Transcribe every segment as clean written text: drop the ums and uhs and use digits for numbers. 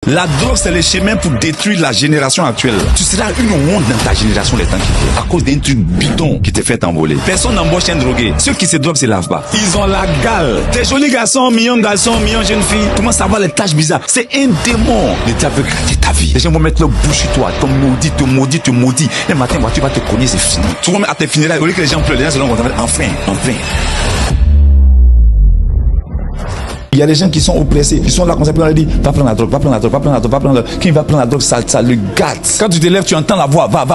La drogue, c'est le chemin pour détruire la génération actuelle. Tu seras une honte dans ta génération les temps qui viennent. À cause d'un truc bidon qui te fait t'envoler. Personne n'embauche un drogué. Ceux qui se droguent se lavent pas. Ils ont la gale. Des jolis garçons, millions de jeunes filles, commencent à avoir les taches bizarres. C'est un démon. Le diable veut gratter ta vie. Les gens vont mettre leur bouche sur toi. Te maudit. Un matin, tu vas te cogner, c'est fini. Tu vas à tes funérailles, au lieu que les gens pleurent, les gens se disent enfin. Il y a des gens qui sont oppressés, qui sont là comme ça, puis on leur dit va prendre la drogue. Qui va prendre la drogue, ça le gâte. Quand tu te lèves, tu entends la voix, va.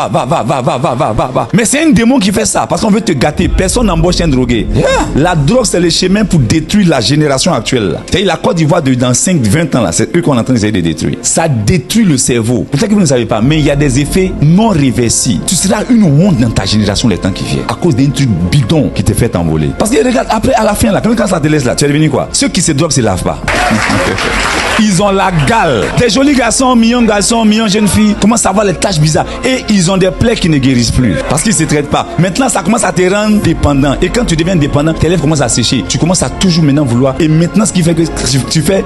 Mais c'est un démon qui fait ça, parce qu'on veut te gâter. Personne n'embauche un drogué. La drogue, c'est le chemin pour détruire la génération actuelle. C'est la Côte d'Ivoire dans 5-20 ans là, c'est eux qu'on est en train d'essayer de détruire. Ça détruit le cerveau. Peut-être que vous ne savez pas, mais il y a des effets non réversibles. Tu seras une honte dans ta génération les temps qui viennent, à cause d'un truc bidon qui te fait t'envoler. Parce que regarde, après, à la fin là, quand ça te laisse là, tu es devenu quoi? Ceux qui se droguent se lavent pas. Ils ont la gale. Des jolis garçons, millions de jeunes filles commencent à avoir les taches bizarres et ils ont des plaies qui ne guérissent plus parce qu'ils se traitent pas. Maintenant, ça commence à te rendre dépendant. Et quand tu deviens dépendant, tes lèvres commencent à sécher. Tu commences à toujours maintenant vouloir. Et maintenant, ce qui fait que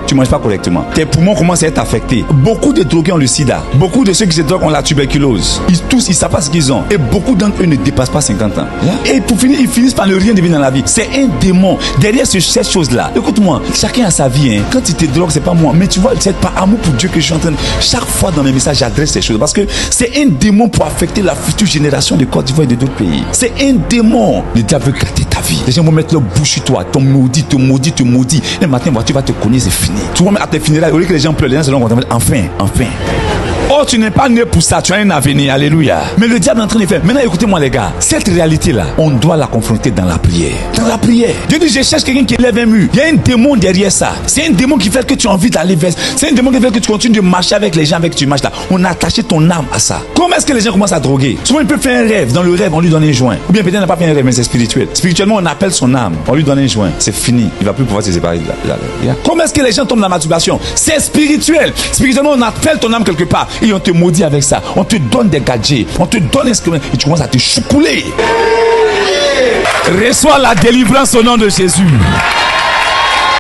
tu manges pas correctement. Tes poumons commencent à être affectés. Beaucoup de drogués ont le sida. Beaucoup de ceux qui se droguent ont la tuberculose. Ils savent pas ce qu'ils ont. Et beaucoup d'entre eux ne dépassent pas 50 ans. Et pour finir, ils finissent par ne rien devenir dans la vie. C'est un démon. Derrière cette chose-là, écoute-moi, chacun a sa vie. Quand tu te drogues, c'est pas moi. Mais tu vois, c'est par amour pour Dieu que je suis en train de... Chaque fois dans mes messages, j'adresse ces choses. Parce que c'est un démon pour affecter la future génération de Côte d'Ivoire et de d'autres pays. C'est un démon. Le diable veut gratter ta vie. Les gens vont mettre leur bouche sur toi. Te maudit. Un matin, tu vas te cogner, c'est fini. Tu vas mettre à tes funérailles, au lieu que les gens pleurent, les gens se disent enfin. Oh, tu n'es pas né pour ça, tu as un avenir, alléluia. Mais le diable est en train de faire. Maintenant, écoutez-moi les gars, cette réalité-là, on doit la confronter dans la prière. Dieu dit, je cherche quelqu'un qui lève un mur. Il y a un démon derrière ça. C'est un démon qui fait que tu as envie d'aller vers. C'est un démon qui fait que tu continues de marcher avec les gens avec qui tu marches là. On a attaché ton âme à ça. Comment est-ce que les gens commencent à droguer? Souvent, il peut faire un rêve. Dans le rêve, on lui donne un joint. Ou bien peut-être il n'a pas fait un rêve, mais c'est spirituel. Spirituellement, on appelle son âme. On lui donne un joint. C'est fini. Il va plus pouvoir se séparer de là. Comment est-ce que les gens tombent dans la masturbation? C'est spirituel. Spirituellement, on appelle ton âme quelque part et on te maudit avec ça. On te donne des gadgets. On te donne un instrument et tu commences à te choucouler. Reçois la délivrance au nom de Jésus.